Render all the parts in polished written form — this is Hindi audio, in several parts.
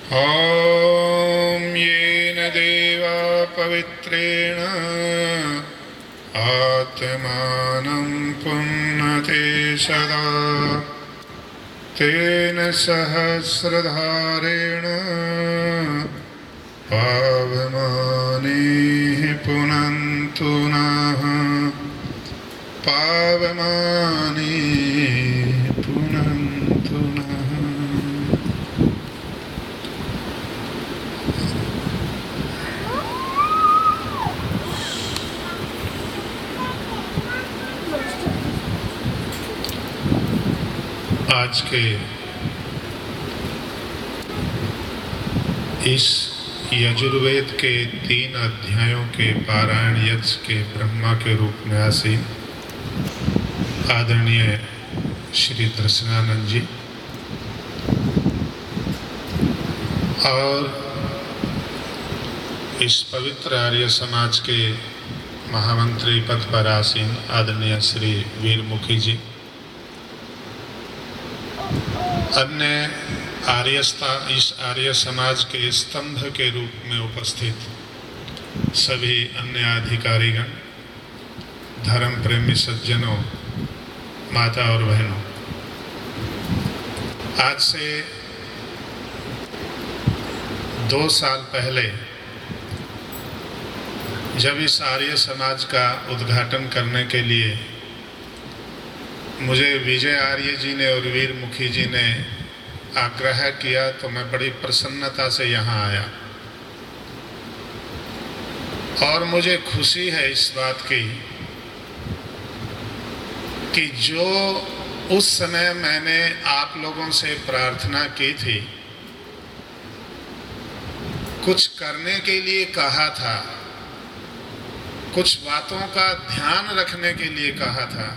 ॐ येन देवा पवित्रेण आत्मानं पुन्नते सदा तेन सहस्रधारेण पावमाने पुनन्तु नः पावमाने पुनन्तु नः। आज के इस यजुर्वेद के 3 अध्यायों के पारायण यज्ञ के ब्रह्मा के रूप में आसीन आदरणीय श्री दर्शनानंद जी और इस पवित्र आर्य समाज के महामंत्री पद पर आसीन आदरणीय श्री वीरमुखी जी, अन्य इस आर्य समाज के स्तंभ के रूप में उपस्थित सभी अन्य अधिकारीगण, धर्म प्रेमी सज्जनों, माता और बहनों, आज से 2 साल पहले जब इस आर्य समाज का उद्घाटन करने के लिए मुझे विजय आर्य जी ने और वीरमुखी जी ने आग्रह किया तो मैं बड़ी प्रसन्नता से यहाँ आया और मुझे खुशी है इस बात की कि जो उस समय मैंने आप लोगों से प्रार्थना की थी, कुछ करने के लिए कहा था, कुछ बातों का ध्यान रखने के लिए कहा था,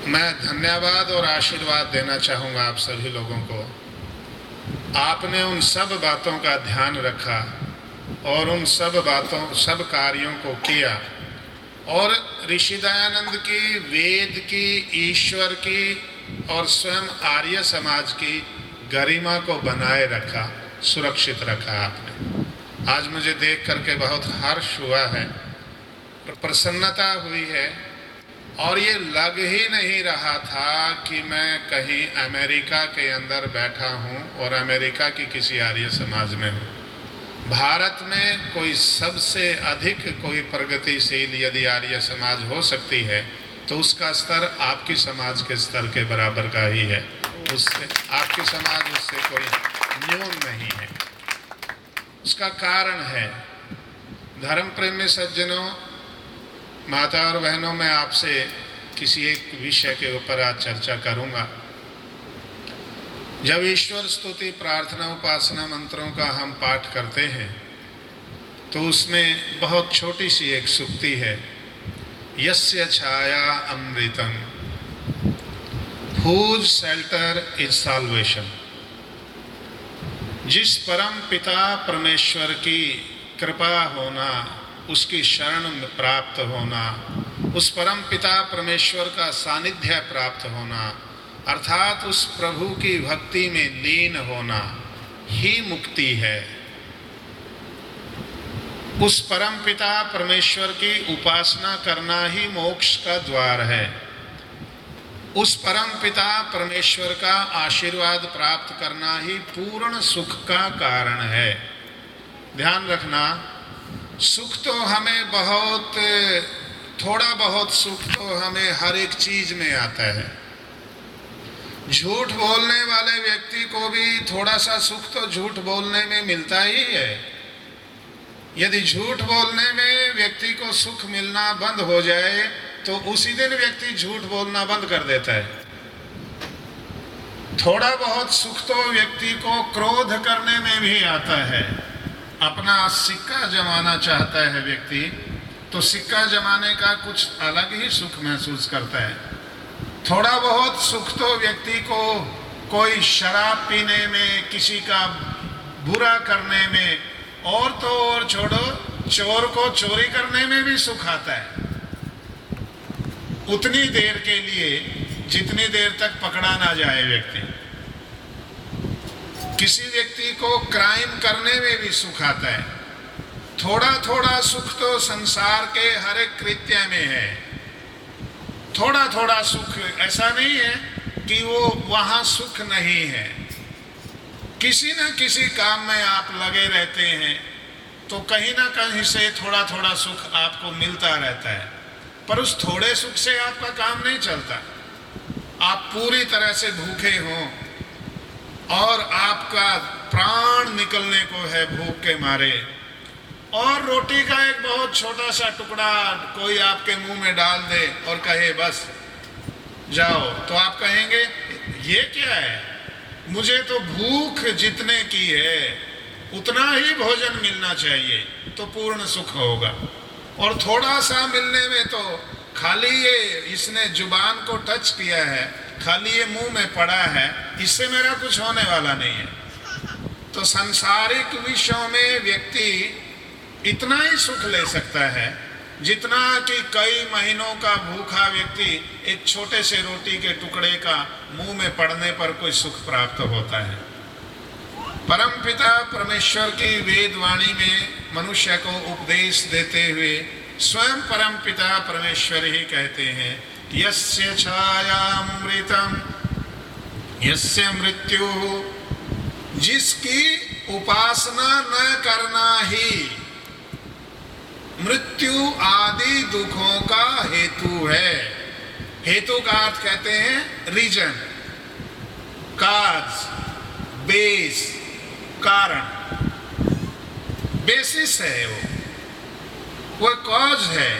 मैं धन्यवाद और आशीर्वाद देना चाहूँगा आप सभी लोगों को। आपने उन सब बातों का ध्यान रखा और उन सब कार्यों को किया और ऋषि दयानंद की, वेद की, ईश्वर की और स्वयं आर्य समाज की गरिमा को बनाए रखा, सुरक्षित रखा आपने। आज मुझे देख करके बहुत हर्ष हुआ है, प्रसन्नता हुई है और ये लग ही नहीं रहा था कि मैं कहीं अमेरिका के अंदर बैठा हूँ और अमेरिका की किसी आर्य समाज में हूँ। भारत में कोई सबसे अधिक कोई प्रगतिशील यदि आर्य समाज हो सकती है तो उसका स्तर आपकी समाज के स्तर के बराबर का ही है, उससे आपकी समाज उससे कोई न्यून नहीं है। उसका कारण है, धर्म प्रेमी सज्जनों, माता और बहनों, मैं आपसे किसी एक विषय के ऊपर आज चर्चा करूंगा। जब ईश्वर स्तुति, प्रार्थना, उपासना मंत्रों का हम पाठ करते हैं तो उसमें बहुत छोटी सी एक सूक्ति है, यस्य छाया अमृतम whose shelter is salvation। जिस परम पिता परमेश्वर की कृपा होना, उसकी शरण में प्राप्त होना, उस परम पिता परमेश्वर का सानिध्य प्राप्त होना, अर्थात उस प्रभु की भक्ति में लीन होना ही मुक्ति है। उस परम पिता परमेश्वर की उपासना करना ही मोक्ष का द्वार है। उस परम पिता परमेश्वर का आशीर्वाद प्राप्त करना ही पूर्ण सुख का कारण है। ध्यान रखना, सुख तो हमें थोड़ा बहुत सुख तो हमें हर एक चीज में आता है। झूठ बोलने वाले व्यक्ति को भी थोड़ा सा सुख तो झूठ बोलने में मिलता ही है। यदि झूठ बोलने में व्यक्ति को सुख मिलना बंद हो जाए तो उसी दिन व्यक्ति झूठ बोलना बंद कर देता है। थोड़ा बहुत सुख तो व्यक्ति को क्रोध करने में भी आता है। अपना सिक्का जमाना चाहता है व्यक्ति तो सिक्का जमाने का कुछ अलग ही सुख महसूस करता है। थोड़ा बहुत सुख तो व्यक्ति को कोई शराब पीने में, किसी का बुरा करने में, और तो और छोड़ो, चोर को चोरी करने में भी सुख आता है। उतनी देर के लिए जितनी देर तक पकड़ा ना जाए व्यक्ति। किसी व्यक्ति को क्राइम करने में भी सुख आता है। थोड़ा थोड़ा सुख तो संसार के हर एक कृत्य में है। थोड़ा थोड़ा सुख, ऐसा नहीं है कि वो वहाँ सुख नहीं है। किसी न किसी काम में आप लगे रहते हैं तो कहीं ना कहीं से थोड़ा थोड़ा सुख आपको मिलता रहता है, पर उस थोड़े सुख से आपका काम नहीं चलता। आप पूरी तरह से भूखे हों और आपका प्राण निकलने को है भूख के मारे, और रोटी का एक बहुत छोटा सा टुकड़ा कोई आपके मुंह में डाल दे और कहे बस जाओ, तो आप कहेंगे ये क्या है, मुझे तो भूख जितने की है उतना ही भोजन मिलना चाहिए तो पूर्ण सुख होगा। और थोड़ा सा मिलने में तो खाली ये इसने जुबान को टच किया है, खाली ये मुंह में पड़ा है, इससे मेरा कुछ होने वाला नहीं है। तो सांसारिक विषयों में व्यक्ति इतना ही सुख ले सकता है जितना कि कई महीनों का भूखा व्यक्ति एक छोटे से रोटी के टुकड़े का मुंह में पड़ने पर कोई सुख प्राप्त होता है। परमपिता परमेश्वर की वेद वाणी में मनुष्य को उपदेश देते हुए स्वयं परमपिता परमेश्वर ही कहते हैं, यस्य छायामृतम यस्य मृत्यु, जिसकी उपासना न करना ही मृत्यु आदि दुखों का हेतु है। हेतु का अर्थ कहते हैं रीजन, काज, बेस, कारण, बेसिस है वो कॉज है,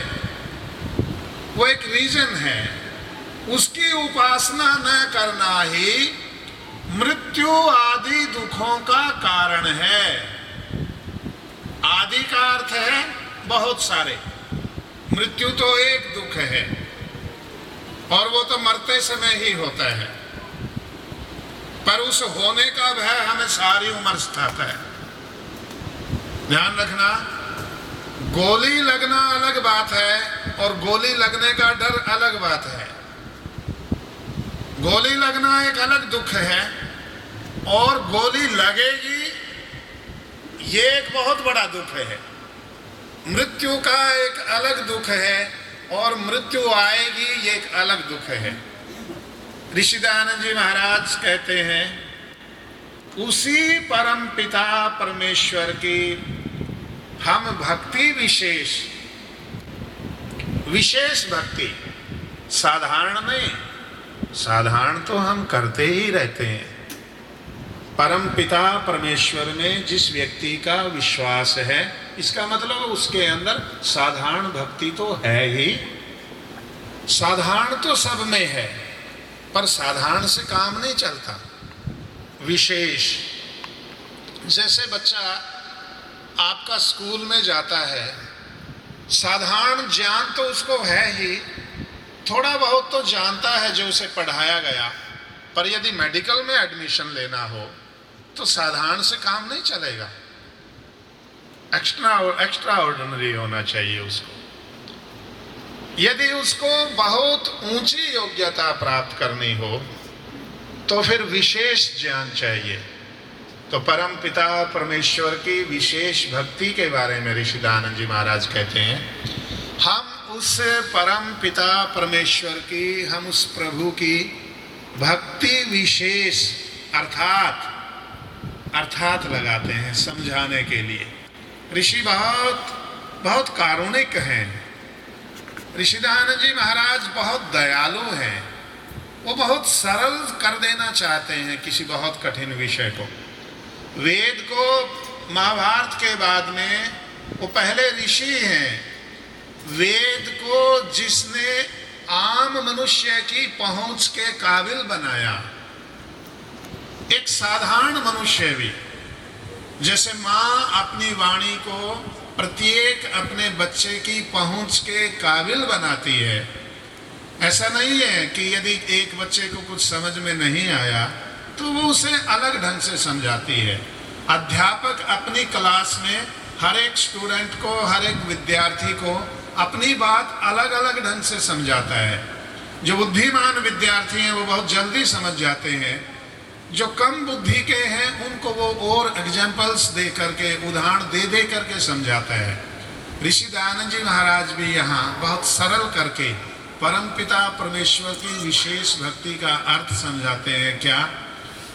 वो एक रीजन है। उसकी उपासना न करना ही मृत्यु आदि दुखों का कारण है। आदि का अर्थ है बहुत सारे, मृत्यु तो एक दुख है और वो तो मरते समय ही होता है, पर उस होने का भय हमें सारी उम्र सताता है। ध्यान रखना, गोली लगना अलग बात है और गोली लगने का डर अलग बात है। गोली लगना एक अलग दुख है और गोली लगेगी ये एक बहुत बड़ा दुख है। मृत्यु का एक अलग दुख है और मृत्यु आएगी ये एक अलग दुख है। ऋषि दयानंद जी महाराज कहते हैं, उसी परम पिता परमेश्वर की हम भक्ति विशेष भक्ति, साधारण नहीं, साधारण तो हम करते ही रहते हैं। परम पिता परमेश्वर में जिस व्यक्ति का विश्वास है, इसका मतलब उसके अंदर साधारण भक्ति तो है ही। साधारण तो सब में है, पर साधारण से काम नहीं चलता। विशेष, जैसे बच्चा आपका स्कूल में जाता है, साधारण ज्ञान तो उसको है ही, थोड़ा बहुत तो जानता है जो उसे पढ़ाया गया, पर यदि मेडिकल में एडमिशन लेना हो तो साधारण से काम नहीं चलेगा, एक्स्ट्रा ऑर्डिनरी होना चाहिए उसको। यदि उसको बहुत ऊंची योग्यता प्राप्त करनी हो तो फिर विशेष ज्ञान चाहिए। तो परम पिता परमेश्वर की विशेष भक्ति के बारे में ऋषि दयानंद जी महाराज कहते हैं, हम उस परम पिता परमेश्वर की, हम उस प्रभु की भक्ति विशेष अर्थात लगाते हैं समझाने के लिए। ऋषि बहुत कारुणिक हैं। ऋषि दयानंद जी महाराज बहुत दयालु हैं। वो बहुत सरल कर देना चाहते हैं किसी बहुत कठिन विषय को। वेद को महाभारत के बाद में वो पहले ऋषि हैं। वेद को जिसने आम मनुष्य की पहुंच के काबिल बनाया, एक साधारण मनुष्य भी, जैसे माँ अपनी वाणी को प्रत्येक अपने बच्चे की पहुंच के काबिल बनाती है, ऐसा नहीं है कि यदि एक बच्चे को कुछ समझ में नहीं आया तो वो उसे अलग ढंग से समझाती है। अध्यापक अपनी क्लास में हर एक स्टूडेंट को, हर एक विद्यार्थी को अपनी बात अलग अलग ढंग से समझाता है। जो बुद्धिमान विद्यार्थी हैं वो बहुत जल्दी समझ जाते हैं, जो कम बुद्धि के हैं उनको वो और एग्जाम्पल्स दे करके, उदाहरण दे दे करके समझाता है। ऋषि दयानंद जी महाराज भी यहाँ बहुत सरल करके परमपिता परमेश्वर की विशेष भक्ति का अर्थ समझाते हैं। क्या?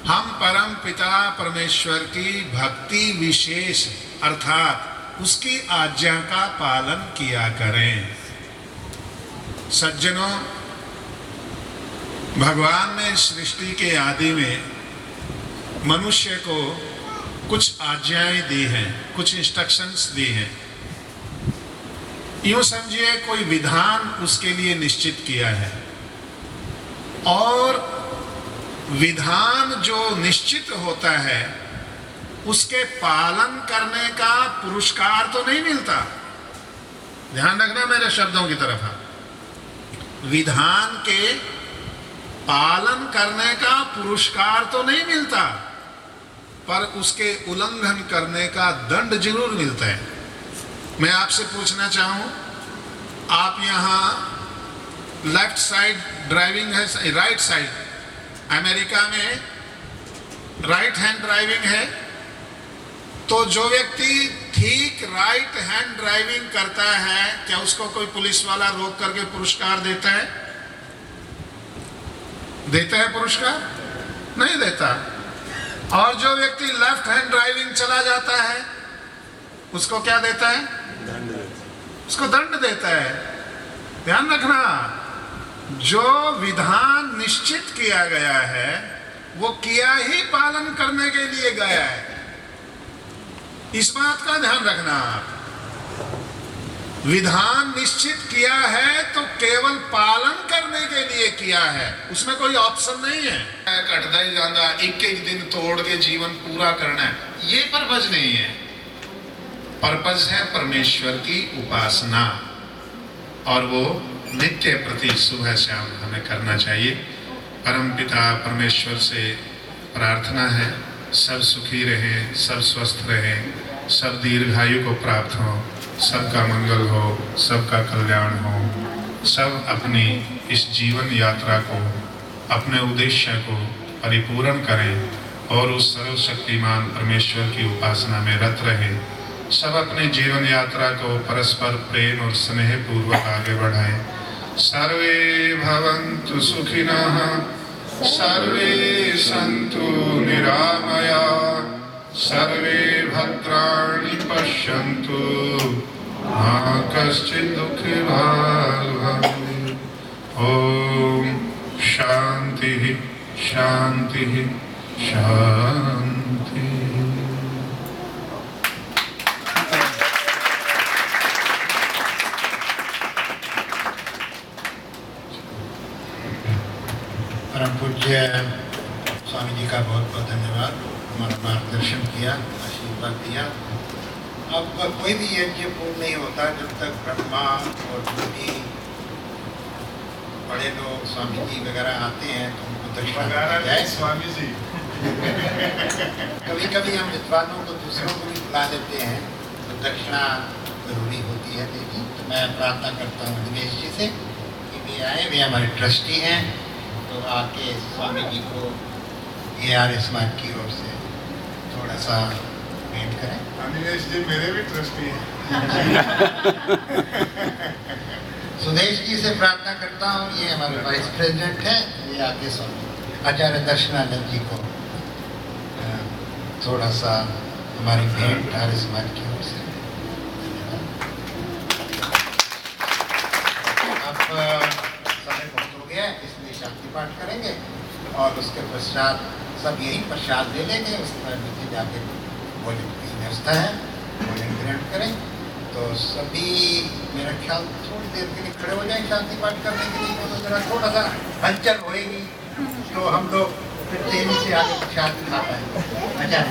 हम परम पिता परमेश्वर की भक्ति विशेष अर्थात उसकी आज्ञा का पालन किया करें। सज्जनों, भगवान ने सृष्टि के आदि में मनुष्य को कुछ आज्ञाएं दी हैं, कुछ इंस्ट्रक्शंस दी हैं। यूं समझिए कोई विधान उसके लिए निश्चित किया है, और विधान जो निश्चित होता है उसके पालन करने का पुरस्कार तो नहीं मिलता। ध्यान रखना मेरे शब्दों की तरफ। विधान के पालन करने का पुरस्कार तो नहीं मिलता, पर उसके उल्लंघन करने का दंड जरूर मिलता है। मैं आपसे पूछना चाहूं, आप यहां लेफ्ट साइड ड्राइविंग है, राइट साइड, अमेरिका में राइट हैंड ड्राइविंग है, तो जो व्यक्ति ठीक राइट हैंड ड्राइविंग करता है, क्या उसको कोई पुलिस वाला रोक करके पुरस्कार देता है? देता है पुरस्कार? नहीं देता। और जो व्यक्ति लेफ्ट हैंड ड्राइविंग चला जाता है उसको क्या देता है? उसको दंड देता है। ध्यान रखना, जो विधान निश्चित किया गया है वो किया ही पालन करने के लिए गया है। इस बात का ध्यान रखना आप। विधान निश्चित किया है तो केवल पालन करने के लिए किया है, उसमें कोई ऑप्शन नहीं है। घटता ही जाता, एक एक दिन तोड़ के जीवन पूरा करना है, ये पर्पज नहीं है। पर्पज है परमेश्वर की उपासना, और वो नित्य प्रति सुबह शाम हमें करना चाहिए। परमपिता परमेश्वर से प्रार्थना है, सब सुखी रहें, सब स्वस्थ रहें, सब दीर्घायु को प्राप्त हो, सबका मंगल हो, सबका कल्याण हो, सब अपनी इस जीवन यात्रा को, अपने उद्देश्य को परिपूर्ण करें और उस सर्वशक्तिमान परमेश्वर की उपासना में रत रहें। सब अपने जीवन यात्रा को परस्पर प्रेम और स्नेह पूर्वक आगे बढ़ाएं। सर्वे भवन्तु सुखिनः, सर्वे सन्तु निरामया, सर्वे भद्राणि पश्यन्तु, मा कश्चित् दुःखभाग् भवेत्। ओम शांति शांति शांति। परम पूज्य स्वामी जी का बहुत बहुत धन्यवाद। हमारा मार्गदर्शन किया, आशीर्वाद दिया। अब कोई भी यज्ञ पूर्ण नहीं होता जब तक ब्रह्मा और जो भी बड़े लोग स्वामी जी वगैरह आते हैं तो उनको दक्षिणा जाए। स्वामी जी कभी कभी हम विद्वानों को दूसरों को भी बुला लेते हैं तो दक्षिणा जरूरी होती है देगी। तो मैं प्रार्थना करता हूँ दिनेश जी से कि वे आए, वे हमारे ट्रस्टी हैं, तो आके स्वामी जी को AR स्मार्ट की ओर से थोड़ा सा भेंट करें। दिनेश जी मेरे भी ट्रस्टी हैं। सुदेश जी से प्रार्थना करता हूँ, ये हमारे वाइस प्रेसिडेंट हैं, ये आके स्वामी आचार्य दर्शनानंद जी को थोड़ा सा हमारी भेंट आर्य समाज की ओर से। अब समय बहुत हो गया, इसलिए शांति पाठ करेंगे और उसके पश्चात सब यही प्रसाद ले लेंगे। उस पर नीचे जाके भोजन की व्यवस्था है, भोजन ग्रहण करें। तो सभी मेरा ख्याल थोड़ी देर के लिए खड़े हो जाए शांति पाठ करने के लिए, तो जरा थोड़ा सा हलचल होएगी तो हम लोग फिर तेजी से आगे प्रसाद खा पाएंगे। अच्छा।